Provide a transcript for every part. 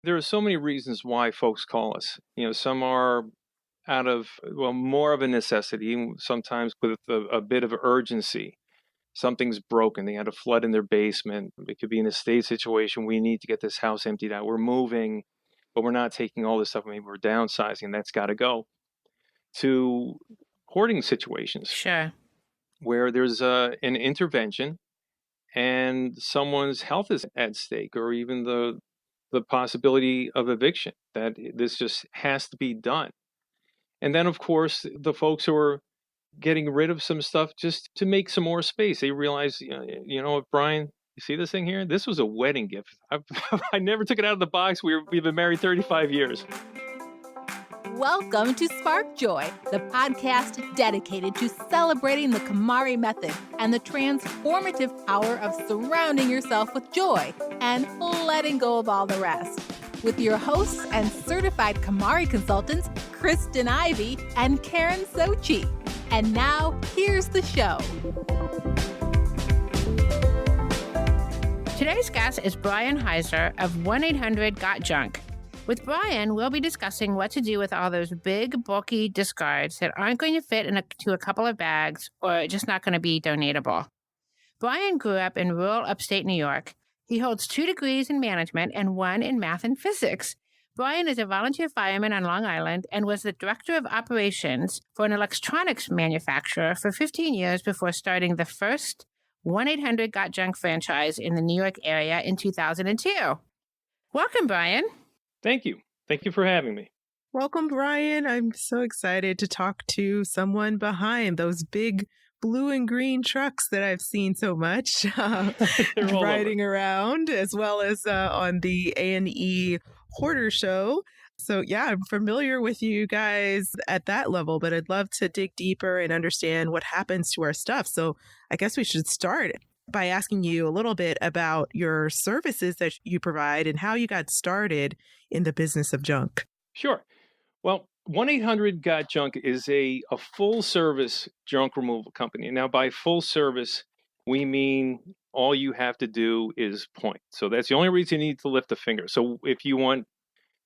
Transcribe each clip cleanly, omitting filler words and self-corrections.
There are so many reasons why folks call us. Some are out of, more of a necessity, sometimes with a bit of urgency. Something's broken. They had a flood in their basement. It could be an estate situation. We need to get this house emptied out. We're moving, but we're not taking all this stuff. Maybe we're downsizing. That's got to go. To hoarding situations Sure. where there's an intervention and someone's health is at stake, or even the possibility of eviction, that this just has to be done. And then, of course, the folks who are getting rid of some stuff just to make some more space. They realize, what, Brian, you see this thing here? This was a wedding gift. I never took it out of the box. We've been married 35 years. Welcome to Spark Joy, the podcast dedicated to celebrating the KonMari method and the transformative power of surrounding yourself with joy and letting go of all the rest. With your hosts and certified KonMari consultants, Kristen Ivy and Karen Sochi. And now, here's the show. Today's guest is Brian Heiser of 1-800-GOT-JUNK. With Brian, we'll be discussing what to do with all those big, bulky discards that aren't going to fit into a couple of bags or just not going to be donatable. Brian grew up in rural upstate New York. He holds 2 degrees in management and 1 in math and physics. Brian is a volunteer fireman on Long Island and was the director of operations for an electronics manufacturer for 15 years before starting the first 1-800-GOT-JUNK franchise in the New York area in 2002. Welcome, Brian. Thank you. Thank you for having me. Welcome, Brian. I'm so excited to talk to someone behind those big blue and green trucks that I've seen so much riding around, as well as on the A&E Hoarder Show. So yeah, I'm familiar with you guys at that level, but I'd love to dig deeper and understand what happens to our stuff. So I guess we should start by asking you a little bit about your services that you provide and how you got started in the business of junk. Sure. Well, 1-800-GOT-JUNK is a full-service junk removal company. Now, by full service, we mean all you have to do is point. So that's the only reason you need to lift a finger. So if you want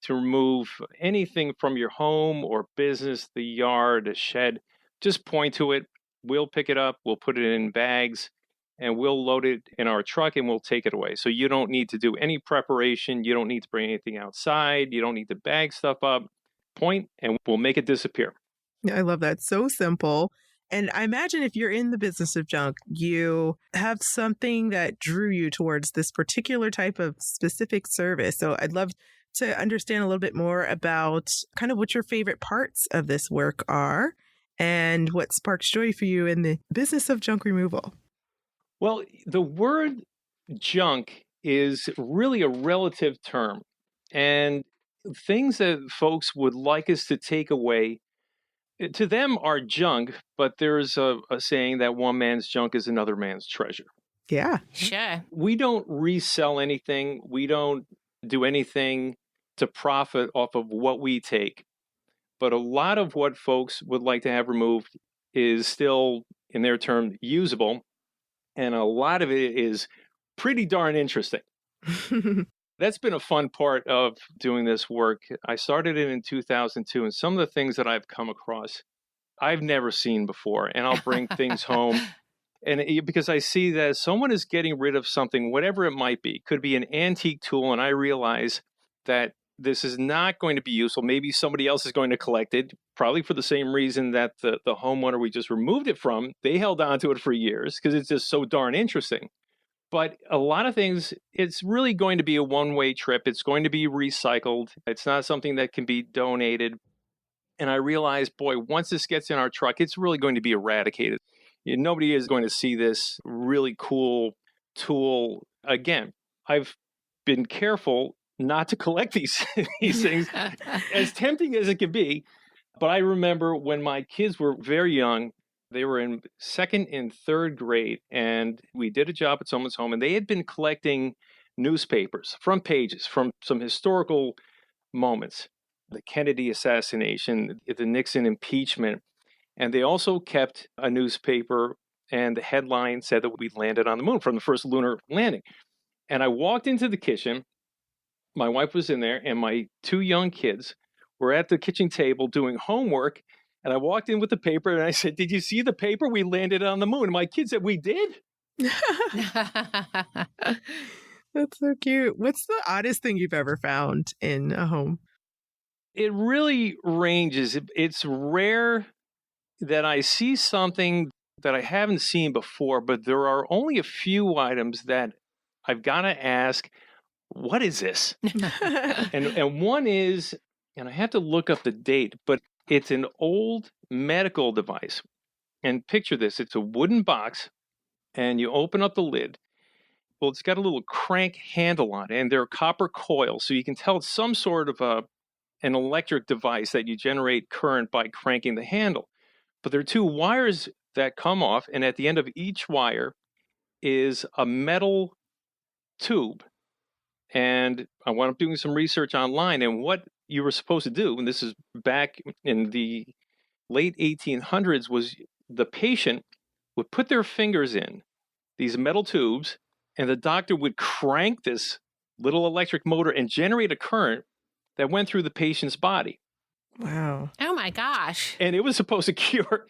to remove anything from your home or business, the yard, a shed, just point to it. We'll pick it up. We'll put it in bags, and we'll load it in our truck, and we'll take it away. So you don't need to do any preparation. You don't need to bring anything outside. You don't need to bag stuff up. Point, and we'll make it disappear. I love that. So simple. And I imagine if you're in the business of junk, you have something that drew you towards this particular type of specific service. So I'd love to understand a little bit more about kind of what your favorite parts of this work are and what sparks joy for you in the business of junk removal. Well, the word junk is really a relative term, and things that folks would like us to take away, to them, are junk, but there's a saying that one man's junk is another man's treasure. Yeah. Sure. We don't resell anything. We don't do anything to profit off of what we take. But a lot of what folks would like to have removed is still, in their term, usable. And a lot of it is pretty darn interesting. That's been a fun part of doing this work. I started it in 2002, and some of the things that I've come across, I've never seen before. And I'll bring things home. And because I see that someone is getting rid of something, whatever it might be, could be an antique tool, and I realize that this is not going to be useful. Maybe somebody else is going to collect it, probably for the same reason that the homeowner we just removed it from, they held on to it for years because it's just so darn interesting. But a lot of things, it's really going to be a one-way trip. It's going to be recycled. It's not something that can be donated. And I realized, boy, once this gets in our truck, it's really going to be eradicated. Nobody is going to see this really cool tool again. I've been careful not to collect these things, as tempting as it can be. But I remember when my kids were very young, they were in 2nd and 3rd grade, and we did a job at someone's home, and they had been collecting newspapers, front pages from some historical moments, the Kennedy assassination, the Nixon impeachment, and they also kept a newspaper, and the headline said that we landed on the moon from the first lunar landing. And I walked into the kitchen, my wife was in there, and my 2 young kids were at the kitchen table doing homework. And I walked in with the paper, and I said, "Did you see the paper? We landed on the moon." And my kids said, "We did?" That's so cute. What's the oddest thing you've ever found in a home? It really ranges. It's rare that I see something that I haven't seen before, but there are only a few items that I've got to ask, what is this? And one is, and I have to look up the date, but it's an old medical device. And picture this, it's a wooden box, and you open up the lid. Well, it's got a little crank handle on it, and they're copper coils, so you can tell it's some sort of an electric device that you generate current by cranking the handle. But there are 2 wires that come off, and at the end of each wire is a metal tube. And I wound up doing some research online, and what you were supposed to do, and this is back in the late 1800s, was the patient would put their fingers in these metal tubes, and the doctor would crank this little electric motor and generate a current that went through the patient's body. Wow. Oh my gosh. And it was supposed to cure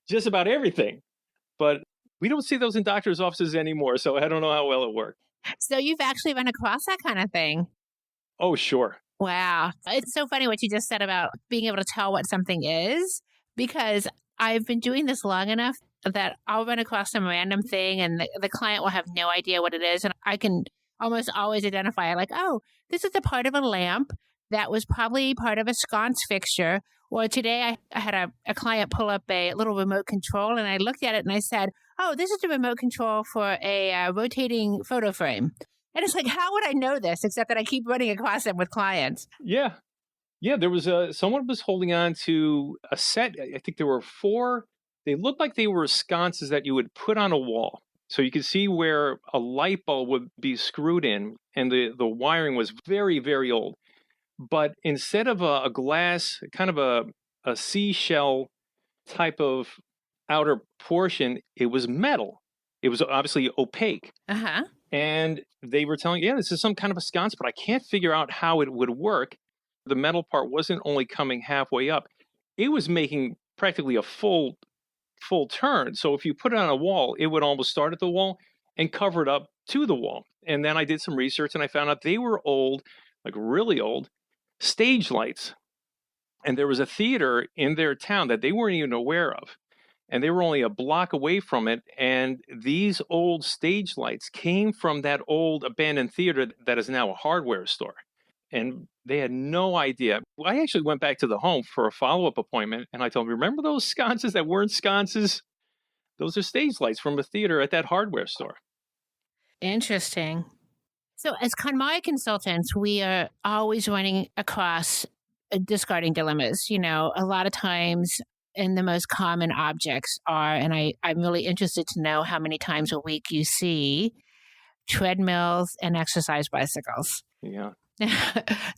just about everything. But we don't see those in doctors' offices anymore, so I don't know how well it worked. So you've actually run across that kind of thing. Oh, sure. Wow. It's so funny what you just said about being able to tell what something is, because I've been doing this long enough that I'll run across some random thing and the client will have no idea what it is. And I can almost always identify it like, oh, this is a part of a lamp that was probably part of a sconce fixture. Or today I had a client pull up a little remote control, and I looked at it and I said, oh, this is the remote control for a rotating photo frame. And it's like, how would I know this except that I keep running across them with clients? Yeah. Yeah, there was someone was holding on to a set. I think there were 4. They looked like they were sconces that you would put on a wall. So you could see where a light bulb would be screwed in, and the wiring was very, very old. But instead of a glass, kind of a seashell type of outer portion, it was metal. It was obviously opaque. Uh-huh. And they were telling, yeah, this is some kind of a sconce, but I can't figure out how it would work. The metal part wasn't only coming halfway up. It was making practically a full turn. So if you put it on a wall, it would almost start at the wall and cover it up to the wall. And then I did some research and I found out they were old, like really old, stage lights. And there was a theater in their town that they weren't even aware of. And they were only a block away from it. And these old stage lights came from that old abandoned theater that is now a hardware store. And they had no idea. I actually went back to the home for a follow-up appointment, and I told them, remember those sconces that weren't sconces? Those are stage lights from a theater at that hardware store. Interesting. So as KonMari consultants, we are always running across discarding dilemmas. You know, a lot of times, and the most common objects are, and I'm really interested to know how many times a week you see treadmills and exercise bicycles. Yeah.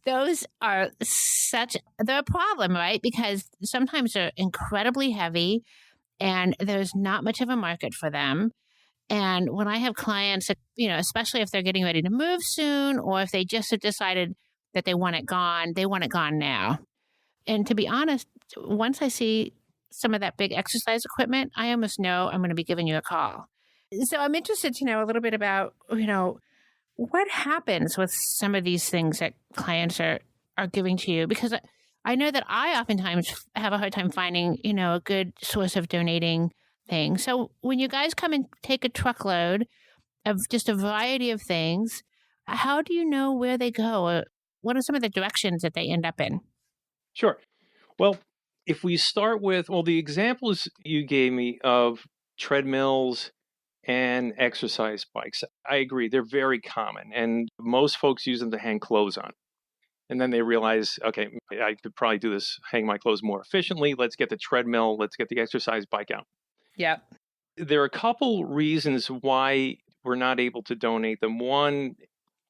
Those are they're a problem, right? Because sometimes they're incredibly heavy and there's not much of a market for them. And when I have clients, you know, especially if they're getting ready to move soon, or if they just have decided that they want it gone now. And to be honest, once I see some of that big exercise equipment, I almost know I'm going to be giving you a call. So I'm interested to know a little bit about, you know, what happens with some of these things that clients are giving to you? Because I know that I oftentimes have a hard time finding, you know, a good source of donating things. So when you guys come and take a truckload of just a variety of things, how do you know where they go? Or what are some of the directions that they end up in? Sure. Well, if we start with, the examples you gave me of treadmills and exercise bikes, I agree, they're very common, and most folks use them to hang clothes on. And then they realize, okay, I could probably do this, hang my clothes more efficiently. Let's get the treadmill, let's get the exercise bike out. Yep. There are a couple reasons why we're not able to donate them. One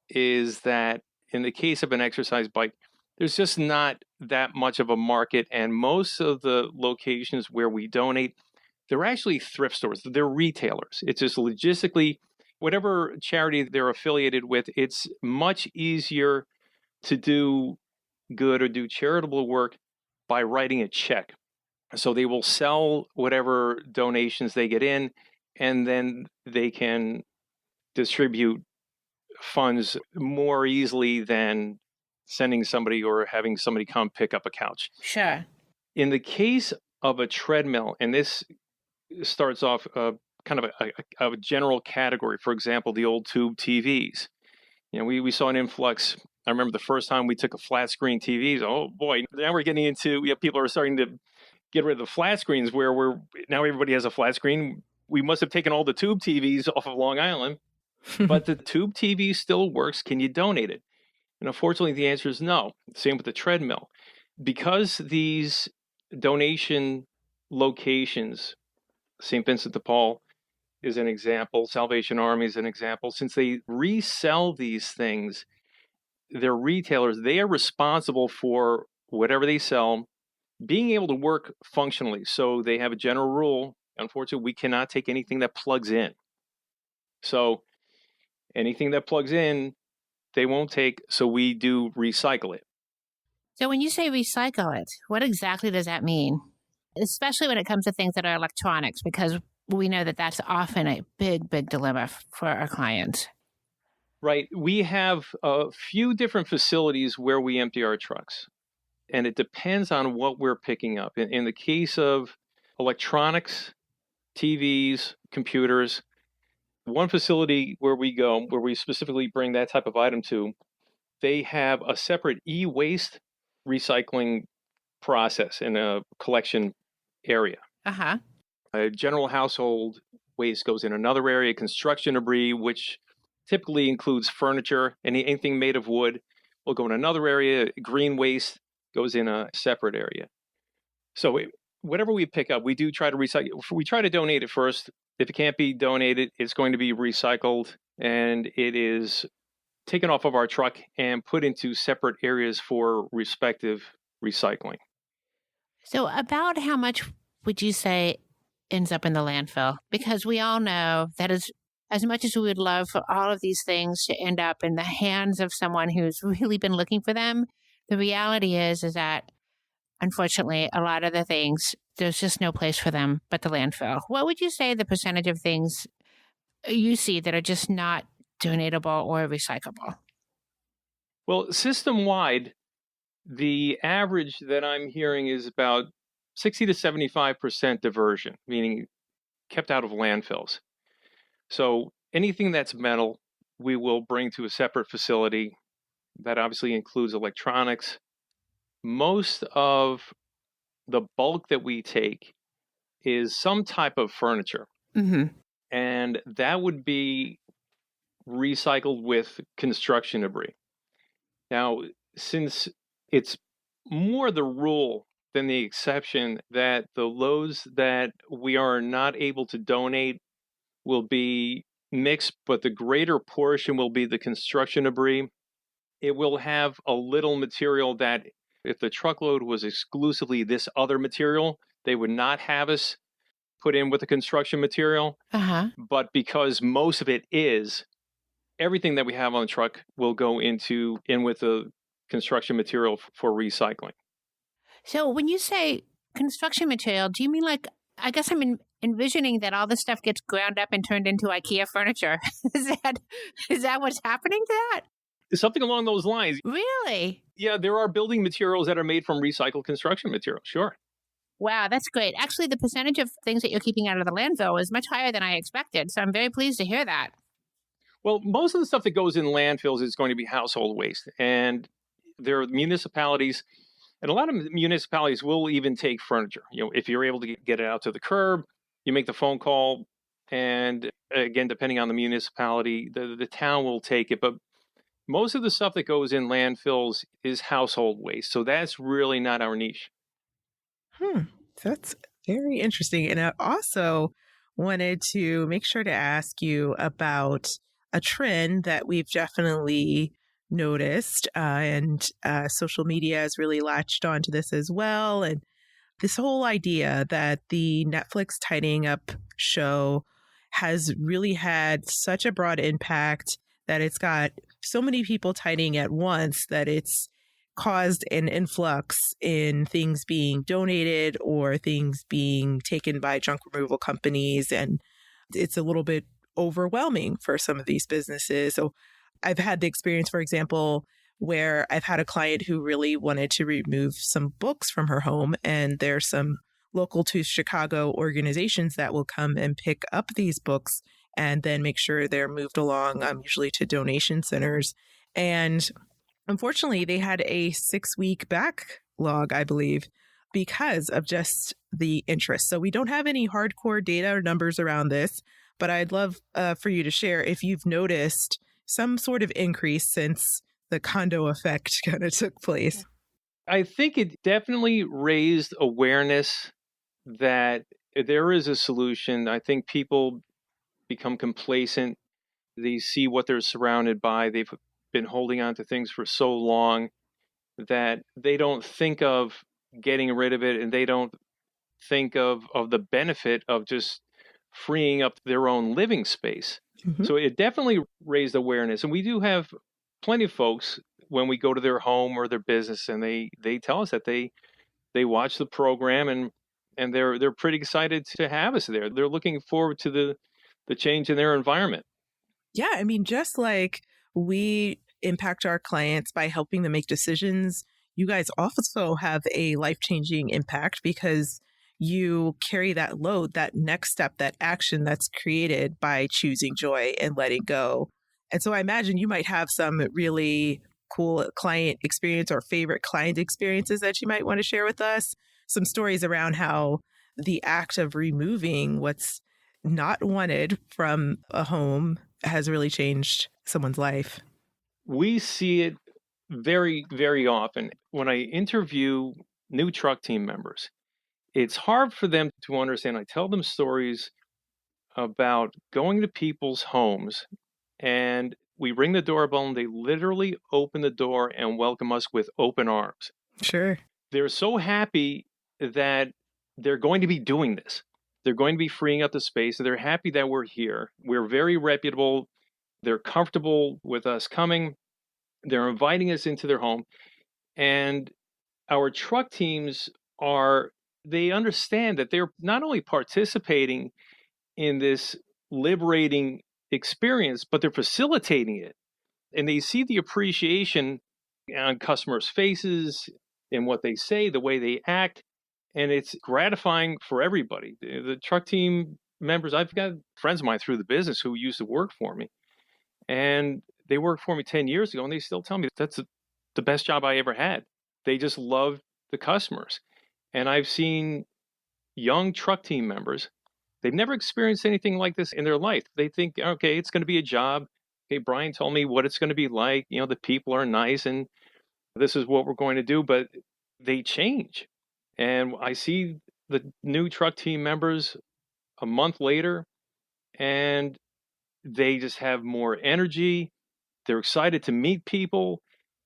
is that in the case of an exercise bike, there's just not that much of a market, and most of the locations where we donate, they're actually thrift stores. They're retailers. It's just logistically, whatever charity they're affiliated with, it's much easier to do good or do charitable work by writing a check. So they will sell whatever donations they get in, and then they can distribute funds more easily than sending somebody or having somebody come pick up a couch. Sure. In the case of a treadmill, and this starts off kind of a general category, for example, the old tube TVs. We saw an influx. I remember the first time we took a flat screen TVs. Oh boy, now we're getting into, people are starting to get rid of the flat screens where now everybody has a flat screen. We must have taken all the tube TVs off of Long Island, but the tube TV still works. Can you donate it? And unfortunately, the answer is no. Same with the treadmill. Because these donation locations, St. Vincent de Paul is an example, Salvation Army is an example, since they resell these things, they're retailers, they are responsible for whatever they sell being able to work functionally. So they have a general rule. Unfortunately, we cannot take anything that plugs in. So anything that plugs in, they won't take. So we do recycle it. So when you say recycle it, what exactly does that mean? Especially when it comes to things that are electronics, because we know that that's often a big, big dilemma for our clients. Right. We have a few different facilities where we empty our trucks, and it depends on what we're picking up. In the case of electronics, TVs, computers, one facility where we go, where we specifically bring that type of item to, they have a separate e-waste recycling process in a collection area. Uh-huh. General household waste goes in another area, construction debris, which typically includes furniture, anything made of wood, will go in another area. Green waste goes in a separate area. So whatever we pick up, we do try to recycle. We try to donate it first. If it can't be donated, it's going to be recycled, and it is taken off of our truck and put into separate areas for respective recycling. So about how much would you say ends up in the landfill? Because we all know that as much as we would love for all of these things to end up in the hands of someone who's really been looking for them, the reality is that, unfortunately, a lot of the things, there's just no place for them but the landfill. What would you say the percentage of things you see that are just not donatable or recyclable? Well, system-wide, the average that I'm hearing is about 60 to 75% diversion, meaning kept out of landfills. So anything that's metal, we will bring to a separate facility. That obviously includes electronics. Most of the bulk that we take is some type of furniture. Mm-hmm. And that would be recycled with construction debris. Now, since it's more the rule than the exception that the loads that we are not able to donate will be mixed, but the greater portion will be the construction debris. It will have a little material that if the truckload was exclusively this other material, they would not have us put in with the construction material. Uh-huh. But because most of it is, everything that we have on the truck will go in with the construction material for recycling. So when you say construction material, do you mean I guess I'm envisioning that all this stuff gets ground up and turned into IKEA furniture. Is that what's happening to that? Something along those lines. Really? Yeah, there are building materials that are made from recycled construction material. Sure. Wow, that's great. Actually, the percentage of things that you're keeping out of the landfill is much higher than I expected. So I'm very pleased to hear that. Well, most of the stuff that goes in landfills is going to be household waste. And there are municipalities, and a lot of municipalities will even take furniture. If you're able to get it out to the curb, you make the phone call. And again, depending on the municipality, the town will take it. But most of the stuff that goes in landfills is household waste. So that's really not our niche. That's very interesting. And I also wanted to make sure to ask you about a trend that we've definitely noticed, and social media has really latched onto this as well. And this whole idea that the Netflix Tidying Up show has really had such a broad impact that it's got so many people tidying at once that it's caused an influx in things being donated or things being taken by junk removal companies. And it's a little bit overwhelming for some of these businesses. So I've had the experience, for example, where I've had a client who really wanted to remove some books from her home, and there's some local to Chicago organizations that will come and pick up these books and then make sure they're moved along, usually to donation centers. And unfortunately, they had a 6-week backlog, I believe, because of just the interest. So we don't have any hardcore data or numbers around this, but I'd love for you to share if you've noticed some sort of increase since the condo effect kind of took place. I think it definitely raised awareness that there is a solution. I think people become complacent. They see what they're surrounded by. They've been holding on to things for so long that they don't think of getting rid of it, and they don't think of the benefit of just freeing up their own living space. Mm-hmm. So it definitely raised awareness. And we do have plenty of folks when we go to their home or their business, and they tell us that they watch the program and they're pretty excited to have us there. They're looking forward to the change in their environment. Yeah, I mean, just like we impact our clients by helping them make decisions, you guys also have a life-changing impact because you carry that load, that next step, that action that's created by choosing joy and letting go. And so I imagine you might have some really cool client experience or favorite client experiences that you might want to share with us. Some stories around how the act of removing what's not wanted from a home has really changed someone's life. We see it very, very often. When I interview new truck team members, it's hard for them to understand. I tell them stories about going to people's homes, and we ring the doorbell and they literally open the door and welcome us with open arms. Sure. They're so happy that they're going to be doing this. They're going to be freeing up the space. They're happy that we're here. We're very reputable. They're comfortable with us coming. They're inviting us into their home. And our truck teams they understand that they're not only participating in this liberating experience, but they're facilitating it. And they see the appreciation on customers' faces in what they say, the way they act. And it's gratifying for everybody. The truck team members, I've got friends of mine through the business who used to work for me. And they worked for me 10 years ago, and they still tell me that's the best job I ever had. They just love the customers. And I've seen young truck team members, they've never experienced anything like this in their life. They think, okay, it's going to be a job. Okay, Brian told me what it's going to be like. You know, the people are nice and this is what we're going to do. But they change. And I see the new truck team members a month later, and they just have more energy. They're excited to meet people.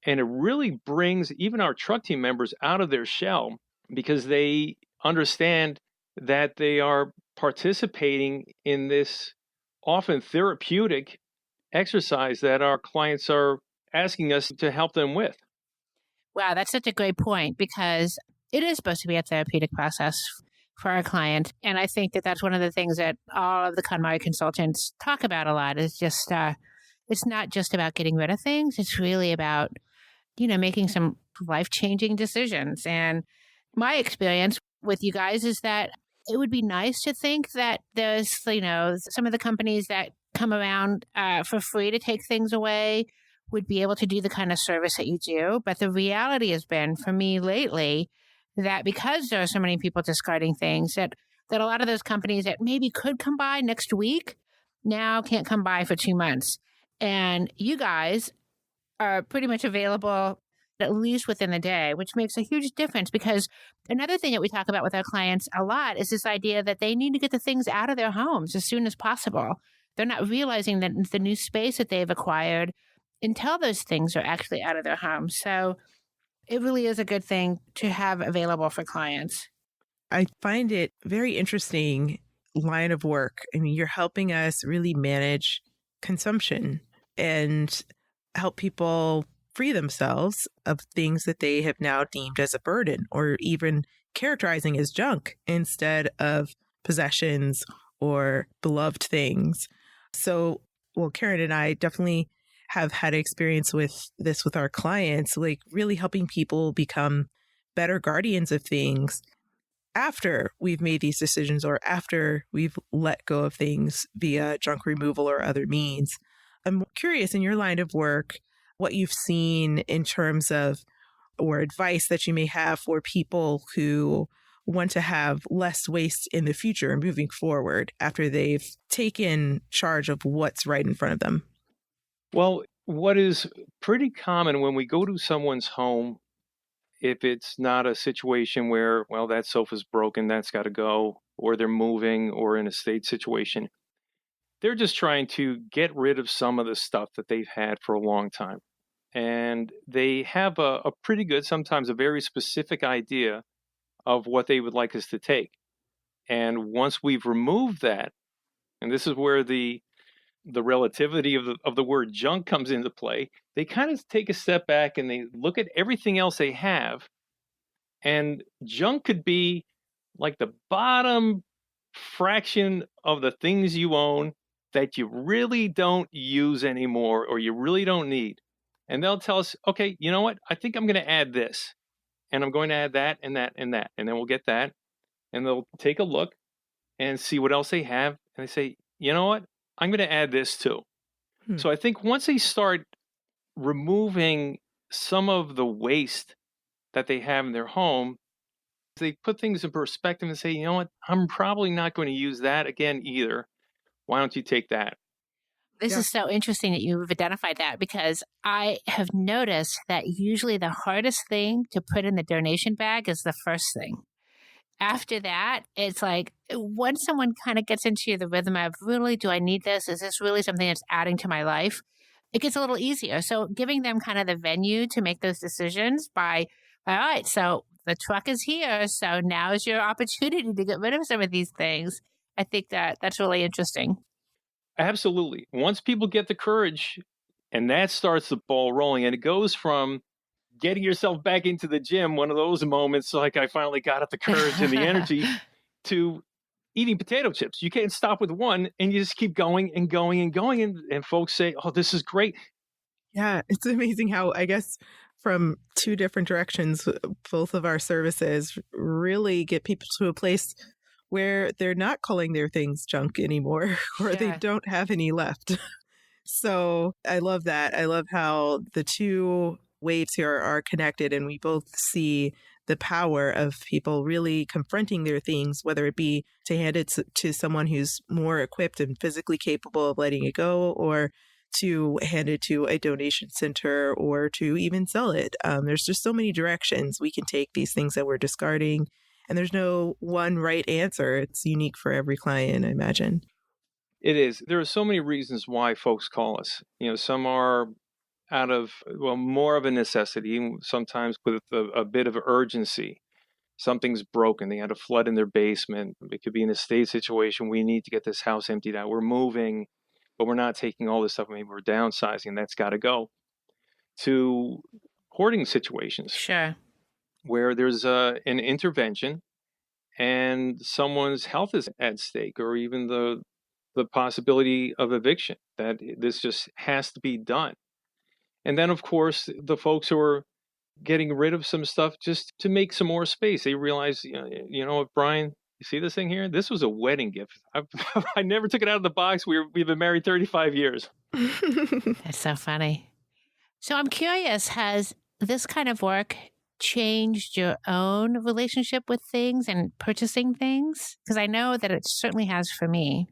And it really brings even our truck team members out of their shell because they understand that they are participating in this often therapeutic exercise that our clients are asking us to help them with. Wow, that's such a great point because it is supposed to be a therapeutic process for our client. And I think that that's one of the things that all of the KonMari consultants talk about a lot is just, it's not just about getting rid of things. It's really about, making some life-changing decisions. And my experience with you guys is that it would be nice to think that there's, some of the companies that come around for free to take things away would be able to do the kind of service that you do. But the reality has been for me lately that because there are so many people discarding things that a lot of those companies that maybe could come by next week now can't come by for 2 months. And you guys are pretty much available at least within the day, which makes a huge difference because another thing that we talk about with our clients a lot is this idea that they need to get the things out of their homes as soon as possible. They're not realizing that the new space that they've acquired until those things are actually out of their homes. So it really is a good thing to have available for clients. I find it very interesting line of work. I mean, you're helping us really manage consumption. And help people free themselves of things that they have now deemed as a burden or even characterizing as junk instead of possessions or beloved things. So, well, Karen and I definitely have had experience with this with our clients, like really helping people become better guardians of things after we've made these decisions or after we've let go of things via junk removal or other means. I'm curious in your line of work, what you've seen in terms of or advice that you may have for people who want to have less waste in the future and moving forward after they've taken charge of what's right in front of them. Well, what is pretty common when we go to someone's home, if it's not a situation where, well, that sofa's broken, that's got to go, or they're moving, or in a state situation, they're just trying to get rid of some of the stuff that they've had for a long time. And they have a pretty good, sometimes a very specific idea of what they would like us to take. And once we've removed that, and this is where the relativity of the word junk comes into play, they kind of take a step back and they look at everything else they have. And junk could be like the bottom fraction of the things you own that you really don't use anymore or you really don't need. And they'll tell us, okay, you know what? I think I'm going to add this. And I'm going to add that and that and that. And then we'll get that. And they'll take a look and see what else they have. And they say, you know what? I'm going to add this too. So I think once they start removing some of the waste that they have in their home, they put things in perspective and say, you know what? I'm probably not going to use that again either. Why don't you take that? This is so interesting that you've identified that, because I have noticed that usually the hardest thing to put in the donation bag is the first thing. After that, it's like once someone kind of gets into the rhythm of, really, do I need this? Is this really something that's adding to my life? It gets a little easier. So giving them kind of the venue to make those decisions by, all right, so the truck is here, so now is your opportunity to get rid of some of these things. I think that's really interesting. Absolutely. Once people get the courage, and that starts the ball rolling, and it goes from getting yourself back into the gym, one of those moments like I finally got up the courage and the energy, to eating potato chips. You can't stop with one, and you just keep going and going and going. And folks say, oh, this is great. Yeah, it's amazing how, I guess, from two different directions, both of our services really get people to a place where they're not calling their things junk anymore, or they don't have any left. So I love that. I love how the two waves here are connected, and we both see the power of people really confronting their things, whether it be to hand it to someone who's more equipped and physically capable of letting it go, or to hand it to a donation center, or to even sell it. There's just so many directions we can take these things that we're discarding. And there's no one right answer. It's unique for every client, I imagine. It is. There are so many reasons why folks call us. You know, some are out of, well, more of a necessity, sometimes with a bit of urgency. Something's broken. They had a flood in their basement. It could be an estate situation. We need to get this house emptied out. We're moving, but we're not taking all this stuff. Maybe we're downsizing. That's got to go. To hoarding situations. Sure. Where there's an intervention and someone's health is at stake, or even the possibility of eviction, that this just has to be done. And then, of course, the folks who are getting rid of some stuff just to make some more space. They realize, you know what, Brian, you see this thing here? This was a wedding gift. I never took it out of the box. We've been married 35 years. That's so funny. So I'm curious, has this kind of work changed your own relationship with things and purchasing things? Because I know that it certainly has for me.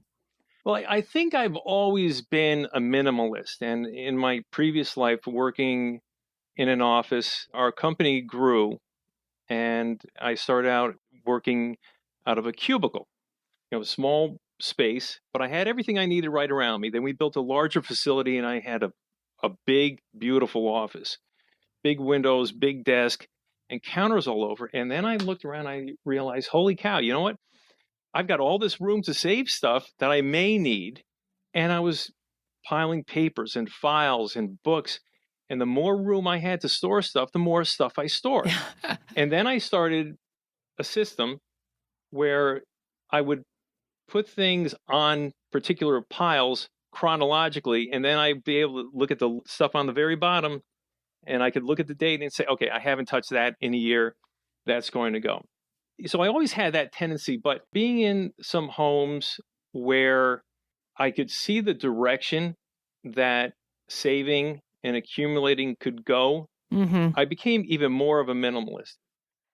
Well, I think I've always been a minimalist. And in my previous life, working in an office, our company grew. And I started out working out of a cubicle, a small space, but I had everything I needed right around me. Then we built a larger facility, and I had a big, beautiful office, big windows, big desk, and counters all over. And then I looked around, I realized, holy cow, you know what? I've got all this room to save stuff that I may need. And I was piling papers and files and books. And the more room I had to store stuff, the more stuff I stored. And then I started a system where I would put things on particular piles chronologically, and then I'd be able to look at the stuff on the very bottom, and I could look at the date and say, okay, I haven't touched that in a year. That's going to go. So I always had that tendency, but being in some homes where I could see the direction that saving and accumulating could go, I became even more of a minimalist.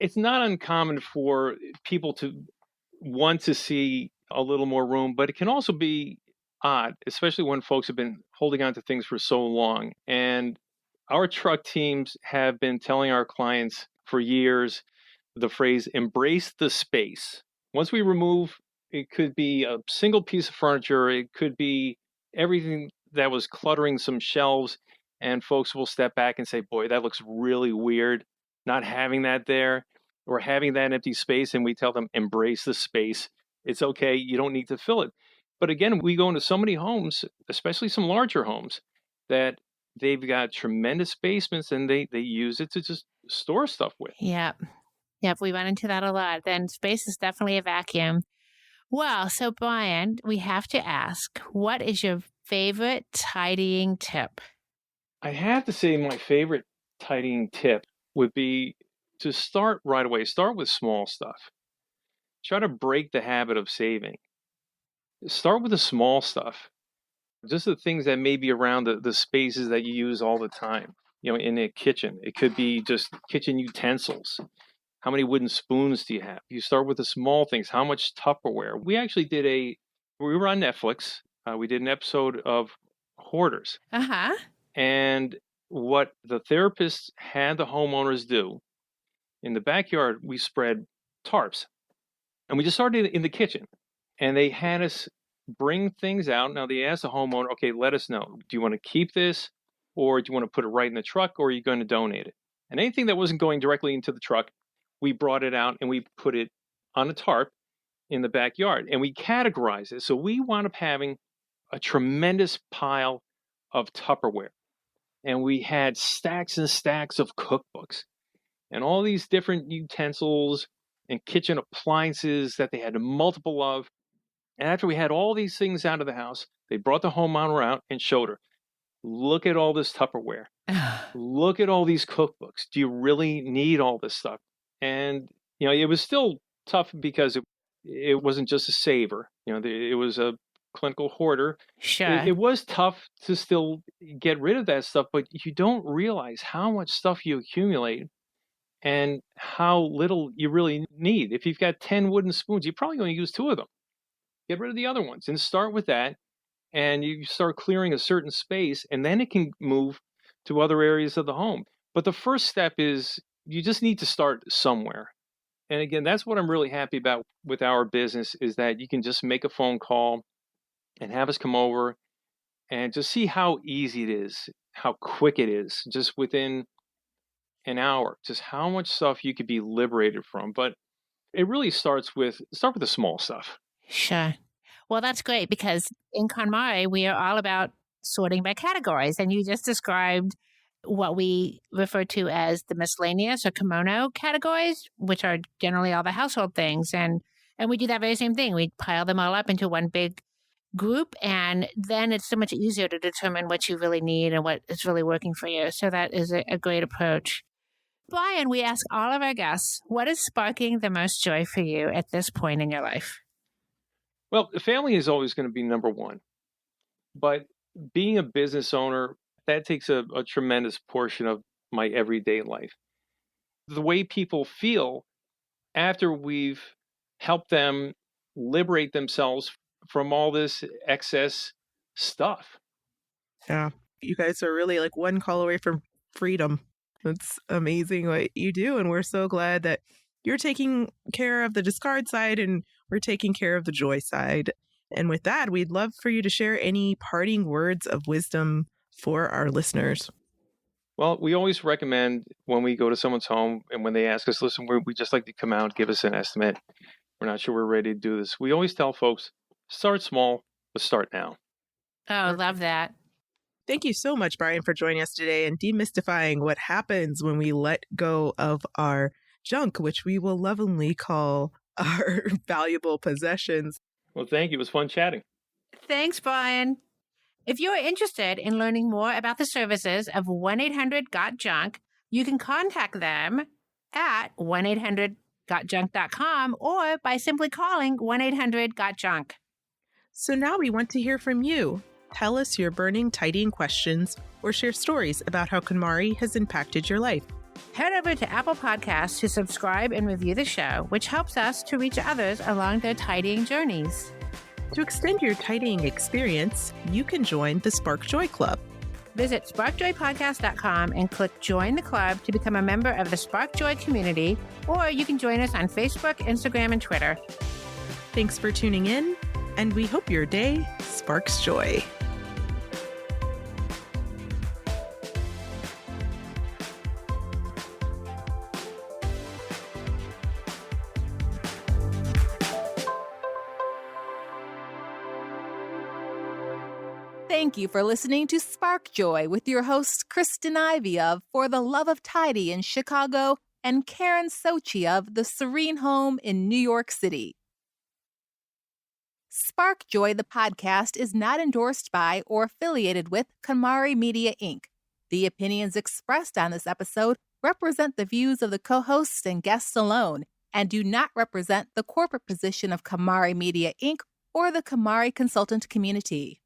It's not uncommon for people to want to see a little more room, but it can also be odd, especially when folks have been holding on to things for so long. And our truck teams have been telling our clients for years the phrase, embrace the space. Once we remove, it could be a single piece of furniture, it could be everything that was cluttering some shelves, and folks will step back and say, boy, that looks really weird, not having that there, or having that empty space, and we tell them, embrace the space. It's okay, you don't need to fill it. But again, we go into so many homes, especially some larger homes, that they've got tremendous basements, and they use it to just store stuff with. Yep, we run into that a lot. Then space is definitely a vacuum. Well, so Brian, we have to ask, what is your favorite tidying tip? I have to say my favorite tidying tip would be to start right away. Start with small stuff. Try to break the habit of saving. Start with the small stuff. Just the things that may be around the spaces that you use all the time. In a kitchen, it could be just kitchen utensils. How many wooden spoons do you have? You start with the small things. How much Tupperware? We actually we were on Netflix. We did an episode of Hoarders. And what the therapists had the homeowners do, in the backyard, we spread tarps. And we just started in the kitchen. And they had us bring things out. Now, they asked the homeowner, okay, let us know. Do you want to keep this? Or do you want to put it right in the truck? Or are you going to donate it? And anything that wasn't going directly into the truck, we brought it out and we put it on a tarp in the backyard. And we categorized it. So we wound up having a tremendous pile of Tupperware. And we had stacks and stacks of cookbooks and all these different utensils and kitchen appliances that they had multiple of. And after we had all these things out of the house, they brought the homeowner out and showed her, look at all this Tupperware. Look at all these cookbooks. Do you really need all this stuff? And, it was still tough because it wasn't just a saver. It was a clinical hoarder. Sure. It was tough to still get rid of that stuff, but you don't realize how much stuff you accumulate and how little you really need. If you've got 10 wooden spoons, you're probably going to use 2 of them. Get rid of the other ones and start with that. And you start clearing a certain space, and then it can move to other areas of the home. But the first step is you just need to start somewhere. And again, that's what I'm really happy about with our business, is that you can just make a phone call and have us come over and just see how easy it is, how quick it is, just within an hour, just how much stuff you could be liberated from. But it really start with the small stuff. Sure. Well, that's great, because in KonMari, we are all about sorting by categories. And you just described what we refer to as the miscellaneous or kimono categories, which are generally all the household things. And we do that very same thing. We pile them all up into one big group, and then it's so much easier to determine what you really need and what is really working for you. So that is a great approach. Brian, we ask all of our guests, what is sparking the most joy for you at this point in your life? Well, the family is always going to be number one. But being a business owner, that takes a tremendous portion of my everyday life. The way people feel after we've helped them liberate themselves from all this excess stuff. Yeah, you guys are really like one call away from freedom. It's amazing what you do. And we're so glad that you're taking care of the discard side and we're taking care of the joy side. And with that, we'd love for you to share any parting words of wisdom for our listeners. Well, we always recommend when we go to someone's home and when they ask us, listen, we just like to come out, give us an estimate. We're not sure we're ready to do this. We always tell folks, start small, but start now. Oh, love that. Thank you so much, Brian, for joining us today and demystifying what happens when we let go of our junk, which we will lovingly call our valuable possessions. Well, thank you. It was fun chatting. Thanks, Brian. If you are interested in learning more about the services of 1-800-GOT-JUNK, you can contact them at 1-800-GOT-JUNK.com or by simply calling 1-800-GOT-JUNK. So now we want to hear from you. Tell us your burning tidying questions or share stories about how KonMari has impacted your life. Head over to Apple Podcasts to subscribe and review the show, which helps us to reach others along their tidying journeys. To extend your tidying experience, you can join the Spark Joy Club. Visit sparkjoypodcast.com and click Join the Club to become a member of the Spark Joy community, or you can join us on Facebook, Instagram, and Twitter. Thanks for tuning in, and we hope your day sparks joy. Thank you for listening to Spark Joy with your hosts Kristen Ivy of For the Love of Tidy in Chicago and Karen Sochi of The Serene Home in New York City. Spark Joy, the podcast, is not endorsed by or affiliated with KonMari Media, Inc. The opinions expressed on this episode represent the views of the co-hosts and guests alone and do not represent the corporate position of KonMari Media, Inc. or the KonMari consultant community.